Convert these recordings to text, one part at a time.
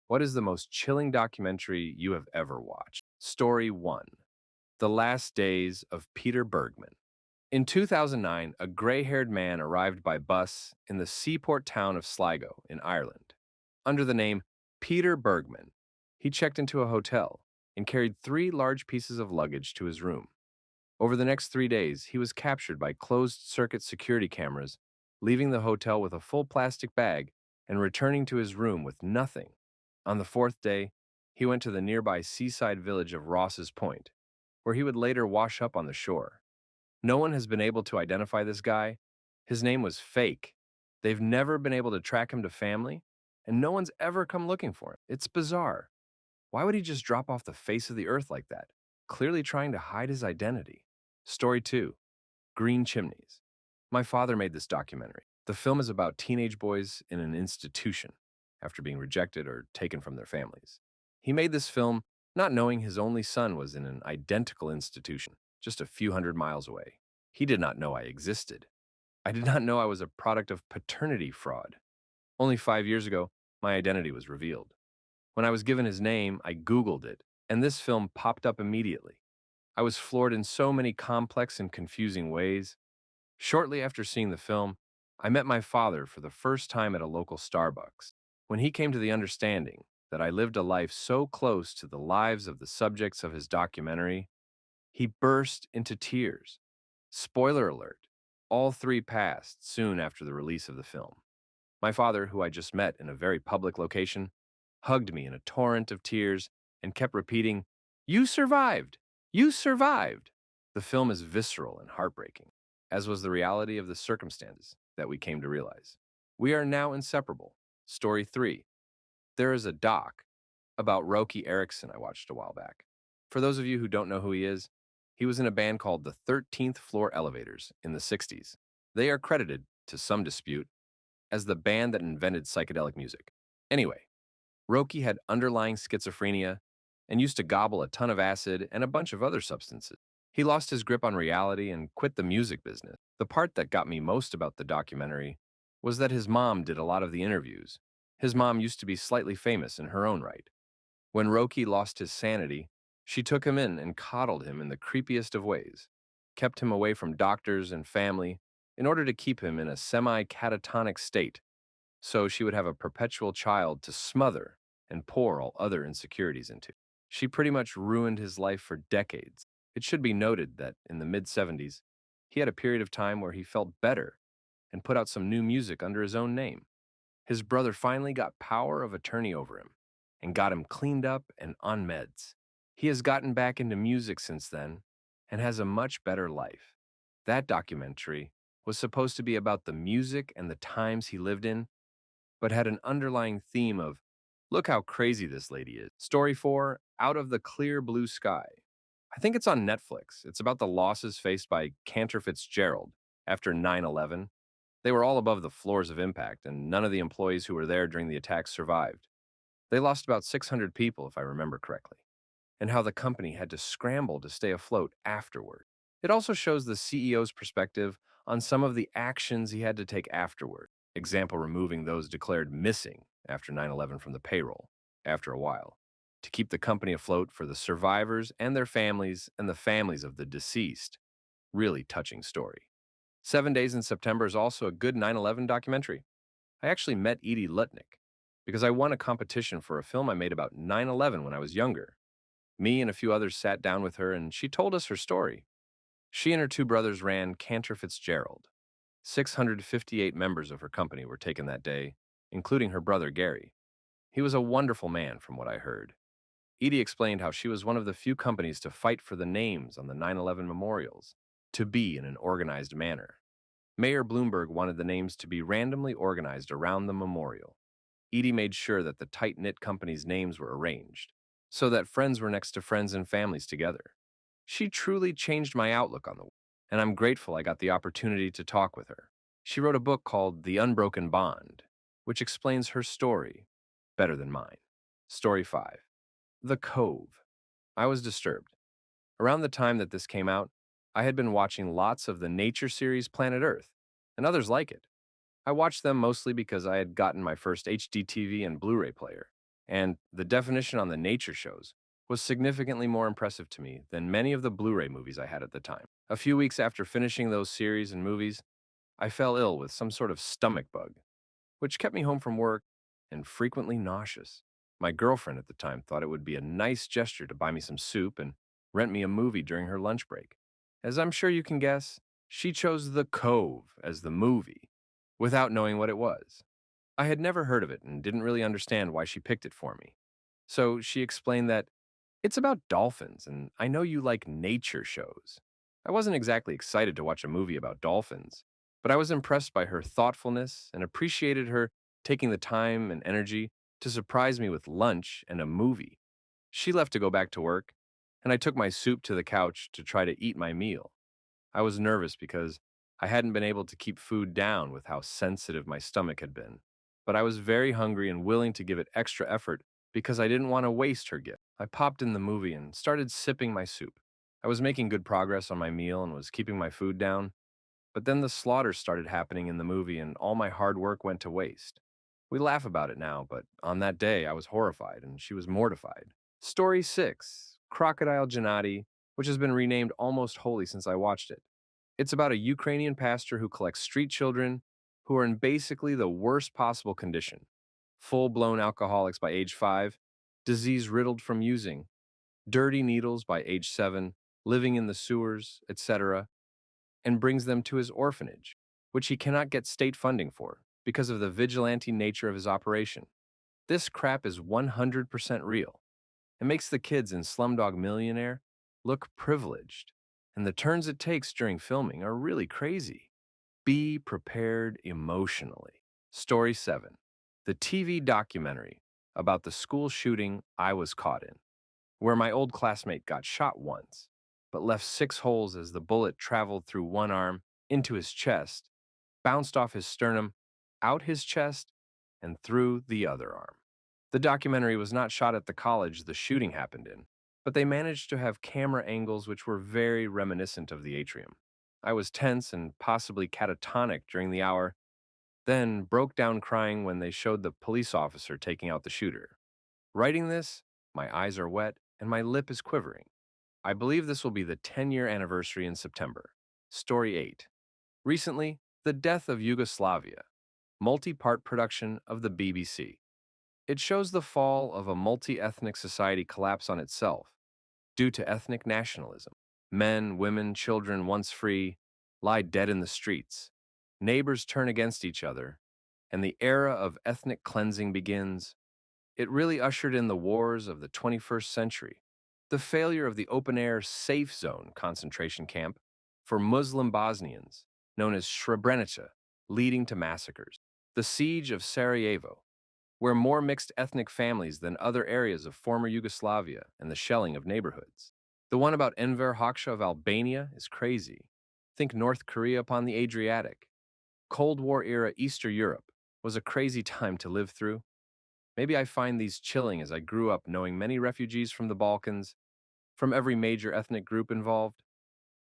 What is the most chilling documentary you have ever watched? Story 1. The Last Days of Peter Bergman. In 2009, a gray-haired man arrived by bus in the seaport town of Sligo in Ireland. Under the name Peter Bergman, he checked into a hotel and carried 3 large pieces of luggage to his room. Over the next 3 days, he was captured by closed-circuit security cameras, leaving the hotel with a full plastic bag and returning to his room with nothing. On the 4th day, he went to the nearby seaside village of Ross's Point, where he would later wash up on the shore. No one has been able to identify this guy. His name was fake. They've never been able to track him to family, and no one's ever come looking for him. It's bizarre. Why would he just drop off the face of the earth like that? Clearly trying to hide his identity. Story 2. Green Chimneys. My father made this documentary. The film is about teenage boys in an institution after being rejected or taken from their families. He made this film not knowing his only son was in an identical institution just a few hundred miles away. He did not know I existed. I did not know I was a product of paternity fraud. Only 5 years ago, my identity was revealed. When I was given his name, I Googled it, and this film popped up immediately. I was floored in so many complex and confusing ways. Shortly after seeing the film, I met my father for the first time at a local Starbucks. When he came to the understanding that I lived a life so close to the lives of the subjects of his documentary, he burst into tears. Spoiler alert, all 3 passed soon after the release of the film. My father, who I just met in a very public location, hugged me in a torrent of tears and kept repeating, "You survived! You survived!" The film is visceral and heartbreaking, as was the reality of the circumstances that we came to realize. We are now inseparable. Story 3. There is a doc about Roky Erickson I watched a while back. For those of you who don't know who he was in a band called the 13th Floor Elevators in the 60s. They are credited, to some dispute, as the band that invented psychedelic music. Anyway, Roky had underlying schizophrenia and used to gobble a ton of acid and a bunch of other substances. He lost his grip on reality and quit the music business. The part that got me most about the documentary was that his mom did a lot of the interviews. His mom used to be slightly famous in her own right. When Roky lost his sanity, she took him in and coddled him in the creepiest of ways, kept him away from doctors and family in order to keep him in a semi-catatonic state, so she would have a perpetual child to smother and pour all other insecurities into. She pretty much ruined his life for decades. It should be noted that in the mid-70s, he had a period of time where he felt better and put out some new music under his own name. His brother finally got power of attorney over him and got him cleaned up and on meds. He has gotten back into music since then and has a much better life. That documentary was supposed to be about the music and the times he lived in, but had an underlying theme of, look how crazy this lady is. Story 4, Out of the Clear Blue Sky. I think it's on Netflix. It's about the losses faced by Cantor Fitzgerald after 9/11. They were all above the floors of impact, and none of the employees who were there during the attacks survived. They lost about 600 people, if I remember correctly, and how the company had to scramble to stay afloat afterward. It also shows the CEO's perspective on some of the actions he had to take afterward. Example, removing those declared missing after 9/11 from the payroll after a while, to keep the company afloat for the survivors and their families and the families of the deceased. Really touching story. 7 Days in September is also a good 9/11 documentary. I actually met Edie Lutnick because I won a competition for a film I made about 9/11 when I was younger. Me and a few others sat down with her and she told us her story. She and her 2 brothers ran Cantor Fitzgerald. 658 members of her company were taken that day, including her brother Gary. He was a wonderful man from what I heard. Edie explained how she was one of the few companies to fight for the names on the 9/11 memorials to be in an organized manner. Mayor Bloomberg wanted the names to be randomly organized around the memorial. Edie made sure that the tight-knit company's names were arranged, so that friends were next to friends and families together. She truly changed my outlook on the world, and I'm grateful I got the opportunity to talk with her. She wrote a book called The Unbroken Bond, which explains her story better than mine. Story 5. The Cove. I was disturbed. Around the time that this came out, I had been watching lots of the nature series Planet Earth, and others like it. I watched them mostly because I had gotten my first HD TV and Blu-ray player. And the definition on the nature shows was significantly more impressive to me than many of the Blu-ray movies I had at the time. A few weeks after finishing those series and movies, I fell ill with some sort of stomach bug, which kept me home from work and frequently nauseous. My girlfriend at the time thought it would be a nice gesture to buy me some soup and rent me a movie during her lunch break. As I'm sure you can guess, she chose The Cove as the movie without knowing what it was. I had never heard of it and didn't really understand why she picked it for me. So she explained that it's about dolphins, and I know you like nature shows. I wasn't exactly excited to watch a movie about dolphins, but I was impressed by her thoughtfulness and appreciated her taking the time and energy to surprise me with lunch and a movie. She left to go back to work, and I took my soup to the couch to try to eat my meal. I was nervous because I hadn't been able to keep food down with how sensitive my stomach had been. But I was very hungry and willing to give it extra effort because I didn't want to waste her gift. I popped in the movie and started sipping my soup. I was making good progress on my meal and was keeping my food down, but then the slaughter started happening in the movie and all my hard work went to waste. We laugh about it now, but on that day I was horrified and she was mortified. Story 6, Crocodile Gennady, which has been renamed almost wholly since I watched it. It's about a Ukrainian pastor who collects street children who are in basically the worst possible condition. Full-blown alcoholics by age 5, disease riddled from using, dirty needles by age 7, living in the sewers, etc., and brings them to his orphanage, which he cannot get state funding for because of the vigilante nature of his operation. This crap is 100% real. It makes the kids in Slumdog Millionaire look privileged, and the turns it takes during filming are really crazy. Be prepared emotionally. Story 7, the TV documentary about the school shooting I was caught in, where my old classmate got shot once, but left 6 holes as the bullet traveled through one arm into his chest, bounced off his sternum, out his chest, and through the other arm. The documentary was not shot at the college the shooting happened in, but they managed to have camera angles which were very reminiscent of the atrium. I was tense and possibly catatonic during the hour, then broke down crying when they showed the police officer taking out the shooter. Writing this, my eyes are wet and my lip is quivering. I believe this will be the 10-year anniversary in September. Story 8. Recently, The Death of Yugoslavia, multi-part production of the BBC. It shows the fall of a multi-ethnic society collapse on itself due to ethnic nationalism. Men, women, children, once free, lie dead in the streets. Neighbors turn against each other, and the era of ethnic cleansing begins. It really ushered in the wars of the 21st century. The failure of the open-air safe zone concentration camp for Muslim Bosnians, known as Srebrenica, leading to massacres. The siege of Sarajevo, where more mixed ethnic families than other areas of former Yugoslavia and the shelling of neighborhoods. The one about Enver Hoxha of Albania is crazy. Think North Korea upon the Adriatic. Cold War era Eastern Europe was a crazy time to live through. Maybe I find these chilling as I grew up knowing many refugees from the Balkans, from every major ethnic group involved.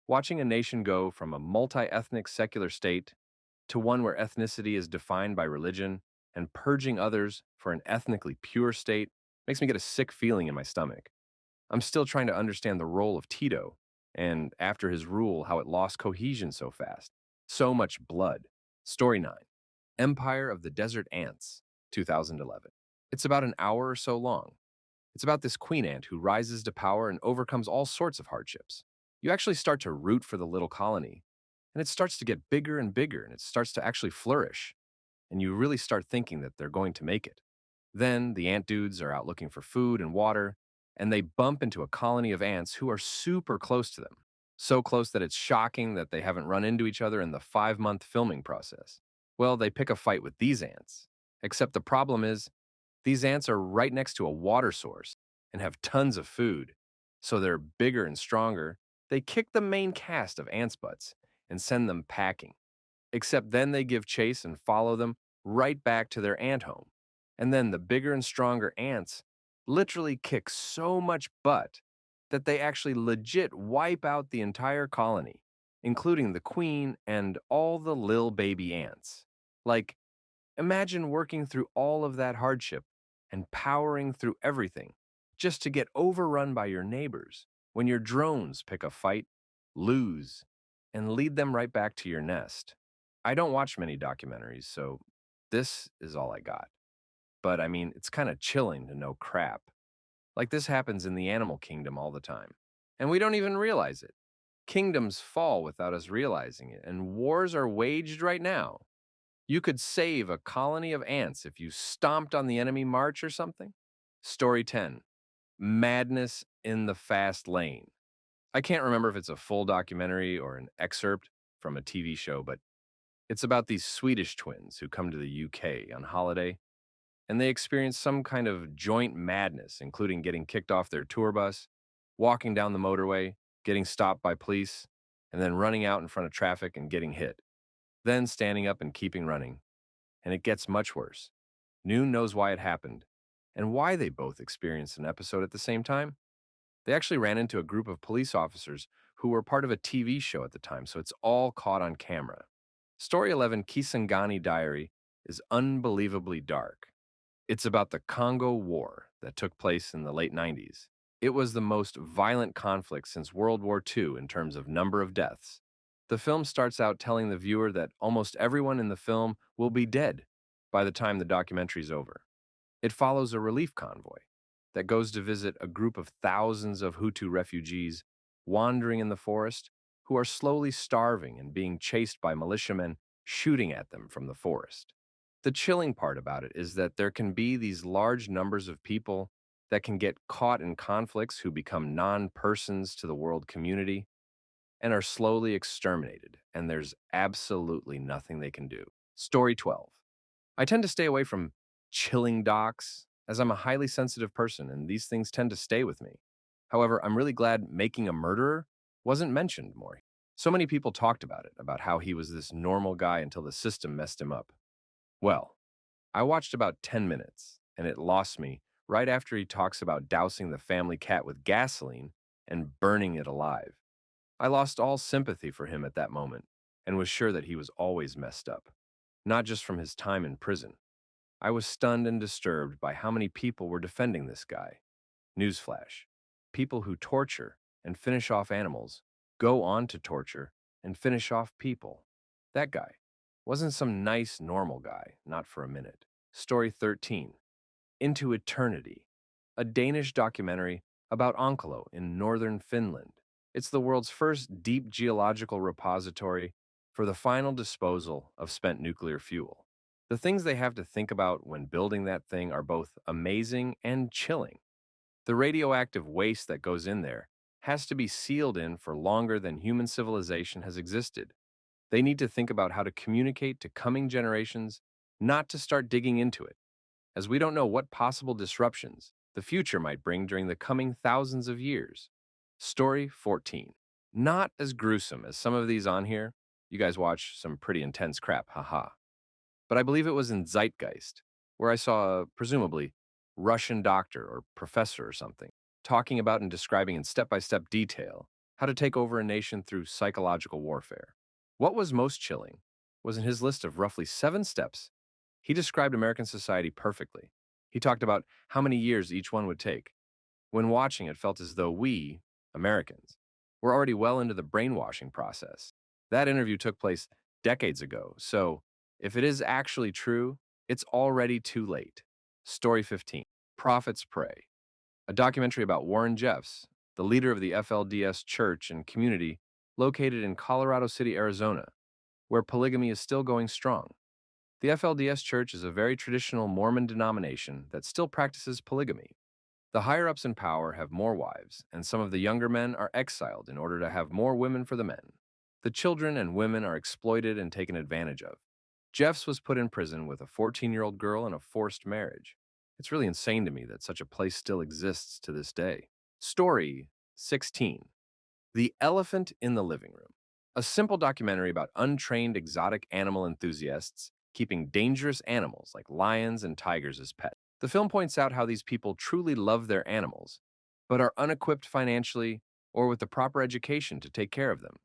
Watching a nation go from a multi-ethnic secular state to one where ethnicity is defined by religion and purging others for an ethnically pure state makes me get a sick feeling in my stomach. I'm still trying to understand the role of Tito, and after his rule, how it lost cohesion so fast. So much blood. Story 9. Empire of the Desert Ants, 2011. It's about an hour or so long. It's about this queen ant who rises to power and overcomes all sorts of hardships. You actually start to root for the little colony, and it starts to get bigger and bigger, and it starts to actually flourish, and you really start thinking that they're going to make it. Then the ant dudes are out looking for food and water, and they bump into a colony of ants who are super close to them. So close that it's shocking that they haven't run into each other in the 5-month filming process. Well, they pick a fight with these ants. Except the problem is, these ants are right next to a water source and have tons of food. So they're bigger and stronger. They kick the main cast of ants' butts and send them packing. Except then they give chase and follow them right back to their ant home. And then the bigger and stronger ants literally kick so much butt that they actually legit wipe out the entire colony, including the queen and all the lil baby ants. Like, imagine working through all of that hardship and powering through everything just to get overrun by your neighbors when your drones pick a fight, lose, and lead them right back to your nest. I don't watch many documentaries, so this is all I got. But I mean, it's kind of chilling to know crap. Like this happens in the animal kingdom all the time. And we don't even realize it. Kingdoms fall without us realizing it, and wars are waged right now. You could save a colony of ants if you stomped on the enemy march or something. Story 10, Madness in the Fast Lane. I can't remember if it's a full documentary or an excerpt from a TV show, but it's about these Swedish twins who come to the UK on holiday, and they experience some kind of joint madness, including getting kicked off their tour bus, walking down the motorway, getting stopped by police, and then running out in front of traffic and getting hit, then standing up and keeping running. And it gets much worse. Noon knows why it happened and why they both experienced an episode at the same time. They actually ran into a group of police officers who were part of a TV show at the time, so it's all caught on camera. Story 11, Kisangani Diary, is unbelievably dark. It's about the Congo War that took place in the late 90s. It was the most violent conflict since World War II in terms of number of deaths. The film starts out telling the viewer that almost everyone in the film will be dead by the time the documentary's over. It follows a relief convoy that goes to visit a group of thousands of Hutu refugees wandering in the forest who are slowly starving and being chased by militiamen shooting at them from the forest. The chilling part about it is that there can be these large numbers of people that can get caught in conflicts who become non-persons to the world community and are slowly exterminated, and there's absolutely nothing they can do. Story 12. I tend to stay away from chilling docs, as I'm a highly sensitive person, and these things tend to stay with me. However, I'm really glad Making a Murderer wasn't mentioned more. So many people talked about it, about how he was this normal guy until the system messed him up. Well, I watched about 10 minutes, and it lost me right after he talks about dousing the family cat with gasoline and burning it alive. I lost all sympathy for him at that moment and was sure that he was always messed up, not just from his time in prison. I was stunned and disturbed by how many people were defending this guy. Newsflash. People who torture and finish off animals go on to torture and finish off people. That guy wasn't some nice, normal guy, not for a minute. Story 13. Into Eternity. A Danish documentary about Onkalo in northern Finland. It's the world's first deep geological repository for the final disposal of spent nuclear fuel. The things they have to think about when building that thing are both amazing and chilling. The radioactive waste that goes in there has to be sealed in for longer than human civilization has existed. They need to think about how to communicate to coming generations not to start digging into it, as we don't know what possible disruptions the future might bring during the coming thousands of years. Story 14. Not as gruesome as some of these on here. You guys watch some pretty intense crap, haha. But I believe it was in Zeitgeist, where I saw a, presumably, Russian doctor or professor or something, talking about and describing in step-by-step detail how to take over a nation through psychological warfare. What was most chilling was in his list of roughly 7 steps, he described American society perfectly. He talked about how many years each one would take. When watching, it felt as though we, Americans, were already well into the brainwashing process. That interview took place decades ago, so if it is actually true, it's already too late. Story 15. Prophets Pray. A documentary about Warren Jeffs, the leader of the FLDS church and community located in Colorado City, Arizona, where polygamy is still going strong. The FLDS church is a very traditional Mormon denomination that still practices polygamy. The higher-ups in power have more wives, and some of the younger men are exiled in order to have more women for the men. The children and women are exploited and taken advantage of. Jeffs was put in prison with a 14-year-old girl in a forced marriage. It's really insane to me that such a place still exists to this day. Story 16. The Elephant in the Living Room. A simple documentary about untrained exotic animal enthusiasts keeping dangerous animals like lions and tigers as pets. The film points out how these people truly love their animals, but are unequipped financially or with the proper education to take care of them.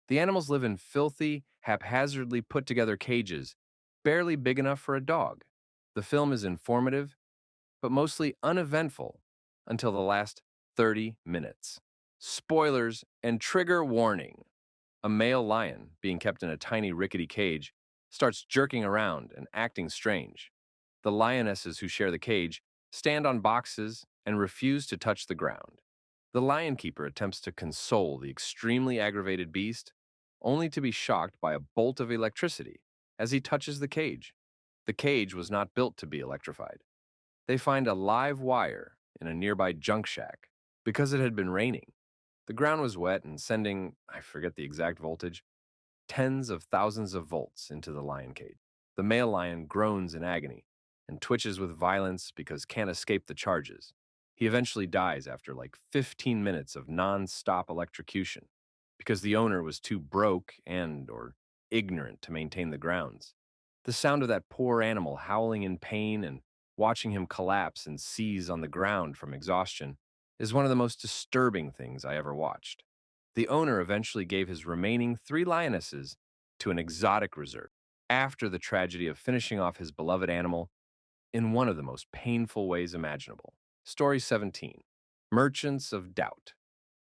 The animals live in filthy, haphazardly put-together cages, barely big enough for a dog. The film is informative, but mostly uneventful until the last 30 minutes. Spoilers and trigger warning. A male lion, being kept in a tiny rickety cage, starts jerking around and acting strange. The lionesses who share the cage stand on boxes and refuse to touch the ground. The lion keeper attempts to console the extremely aggravated beast, only to be shocked by a bolt of electricity as he touches the cage. The cage was not built to be electrified. They find a live wire in a nearby junk shack because it had been raining. The ground was wet and sending, I forget the exact voltage, tens of thousands of volts into the lion cage. The male lion groans in agony and twitches with violence because can't escape the charges. He eventually dies after like 15 minutes of non-stop electrocution because the owner was too broke and or ignorant to maintain the grounds. The sound of that poor animal howling in pain and watching him collapse and seize on the ground from exhaustion is one of the most disturbing things I ever watched. The owner eventually gave his remaining 3 lionesses to an exotic reserve after the tragedy of finishing off his beloved animal in one of the most painful ways imaginable. Story 17, Merchants of Doubt,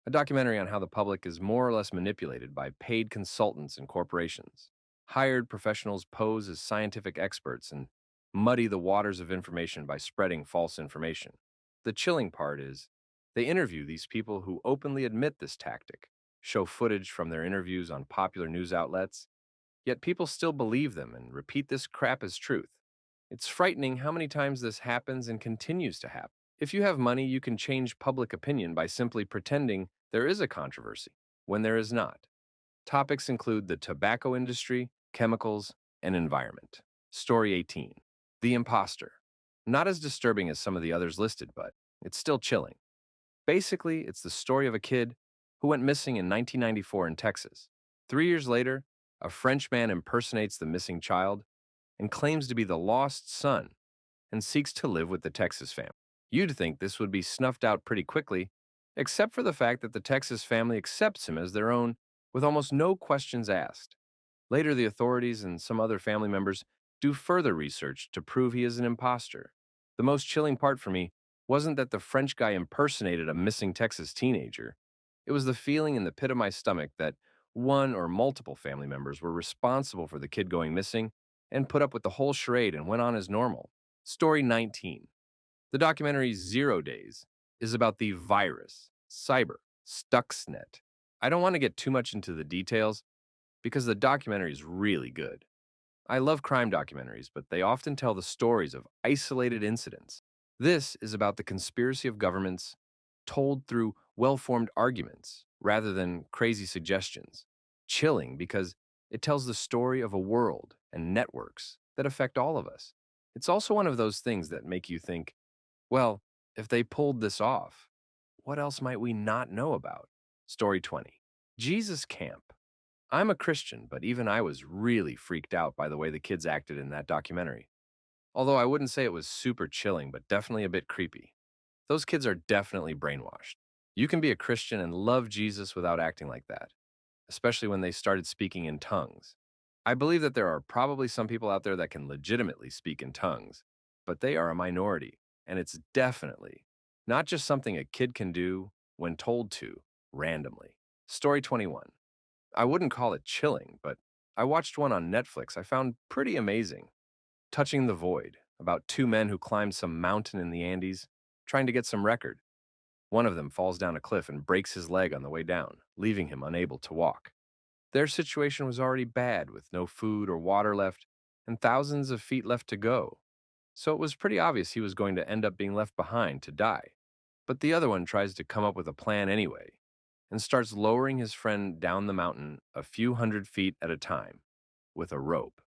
a documentary on how the public is more or less manipulated by paid consultants and corporations. Hired professionals pose as scientific experts and muddy the waters of information by spreading false information. The chilling part is they interview these people who openly admit this tactic, show footage from their interviews on popular news outlets, yet people still believe them and repeat this crap as truth. It's frightening how many times this happens and continues to happen. If you have money, you can change public opinion by simply pretending there is a controversy when there is not. Topics include the tobacco industry, chemicals, and environment. Story 18, The Imposter. Not as disturbing as some of the others listed, but it's still chilling. Basically, it's the story of a kid who went missing in 1994 in Texas. 3 years later, a French man impersonates the missing child and claims to be the lost son and seeks to live with the Texas family. You'd think this would be snuffed out pretty quickly, except for the fact that the Texas family accepts him as their own with almost no questions asked. Later, the authorities and some other family members do further research to prove he is an imposter. The most chilling part for me wasn't that the French guy impersonated a missing Texas teenager. It was the feeling in the pit of my stomach that one or multiple family members were responsible for the kid going missing and put up with the whole charade and went on as normal. Story 19. The documentary 0 Days is about the virus, cyber, Stuxnet. I don't want to get too much into the details because the documentary is really good. I love crime documentaries, but they often tell the stories of isolated incidents. This is about the conspiracy of governments told through well-formed arguments rather than crazy suggestions. Chilling because it tells the story of a world and networks that affect all of us. It's also one of those things that make you think, well, if they pulled this off, what else might we not know about? Story 20. Jesus Camp. I'm a Christian, but even I was really freaked out by the way the kids acted in that documentary. Although I wouldn't say it was super chilling, but definitely a bit creepy. Those kids are definitely brainwashed. You can be a Christian and love Jesus without acting like that, especially when they started speaking in tongues. I believe that there are probably some people out there that can legitimately speak in tongues, but they are a minority, and it's definitely not just something a kid can do when told to randomly. Story 21. I wouldn't call it chilling, but I watched one on Netflix I found pretty amazing. Touching the Void, about 2 men who climbed some mountain in the Andes, trying to get some record. One of them falls down a cliff and breaks his leg on the way down, leaving him unable to walk. Their situation was already bad, with no food or water left and thousands of feet left to go. So it was pretty obvious he was going to end up being left behind to die. But the other one tries to come up with a plan anyway and starts lowering his friend down the mountain a few hundred feet at a time with a rope.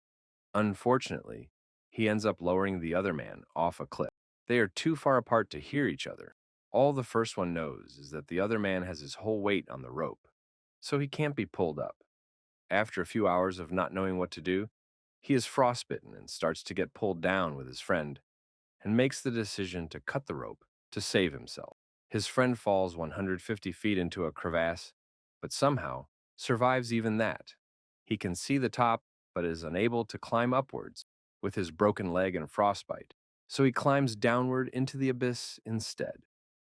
Unfortunately, he ends up lowering the other man off a cliff. They are too far apart to hear each other. All the first one knows is that the other man has his whole weight on the rope, so he can't be pulled up. After a few hours of not knowing what to do, he is frostbitten and starts to get pulled down with his friend and makes the decision to cut the rope to save himself. His friend falls 150 feet into a crevasse, but somehow survives even that. He can see the top, but is unable to climb upwards with his broken leg and frostbite. so he climbs downward into the abyss instead.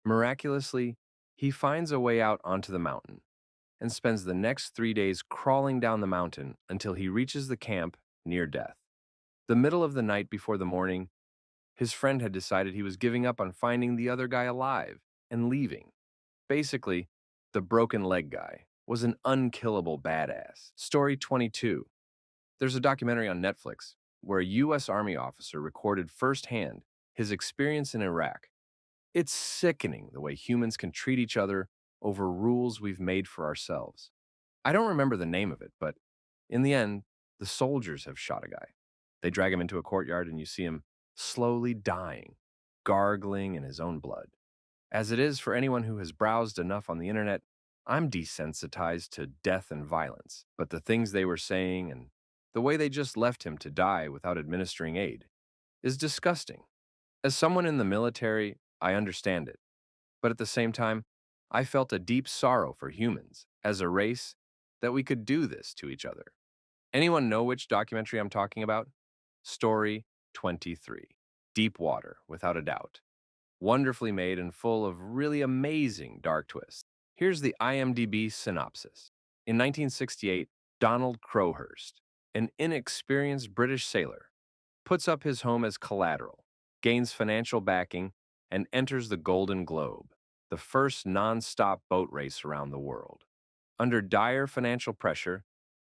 Miraculously, he finds a way out onto the mountain and spends the next 3 days crawling down the mountain until he reaches the camp near death. The middle of the night before the morning, his friend had decided he was giving up on finding the other guy alive and leaving. Basically, the broken leg guy was an unkillable badass. Story 22. There's a documentary on Netflix where a U.S. Army officer recorded firsthand his experience in Iraq. It's sickening the way humans can treat each other over rules we've made for ourselves. I don't remember the name of it, but in the end, the soldiers have shot a guy. They drag him into a courtyard and you see him slowly dying, gargling in his own blood. As it is for anyone who has browsed enough on the internet, I'm desensitized to death and violence, but the things they were saying and the way they just left him to die without administering aid is disgusting. As someone in the military, I understand it, but at the same time, I felt a deep sorrow for humans, as a race, that we could do this to each other. Anyone know which documentary I'm talking about? Story 23. Deep Water, without a doubt. Wonderfully made and full of really amazing dark twists. Here's the IMDb synopsis. In 1968, Donald Crowhurst, an inexperienced British sailor, puts up his home as collateral, gains financial backing, and enters the Golden Globe, the first non-stop boat race around the world. Under dire financial pressure,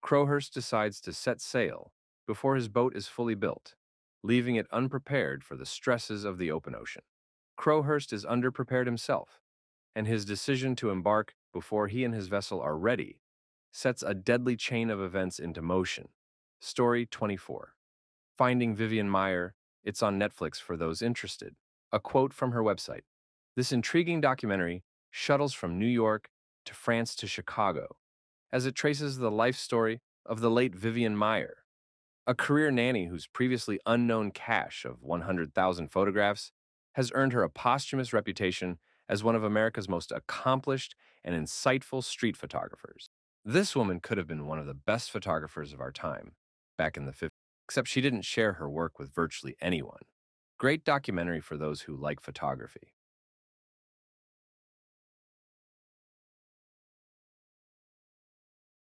Crowhurst decides to set sail before his boat is fully built, leaving it unprepared for the stresses of the open ocean. Crowhurst is underprepared himself, and his decision to embark before he and his vessel are ready sets a deadly chain of events into motion. Story 24. Finding Vivian Maier, it's on Netflix for those interested. A quote from her website. This intriguing documentary shuttles from New York to France to Chicago as it traces the life story of the late Vivian Maier, a career nanny whose previously unknown cache of 100,000 photographs has earned her a posthumous reputation as one of America's most accomplished and insightful street photographers. This woman could have been one of the best photographers of our time, back in the 50s, except she didn't share her work with virtually anyone. Great documentary for those who like photography.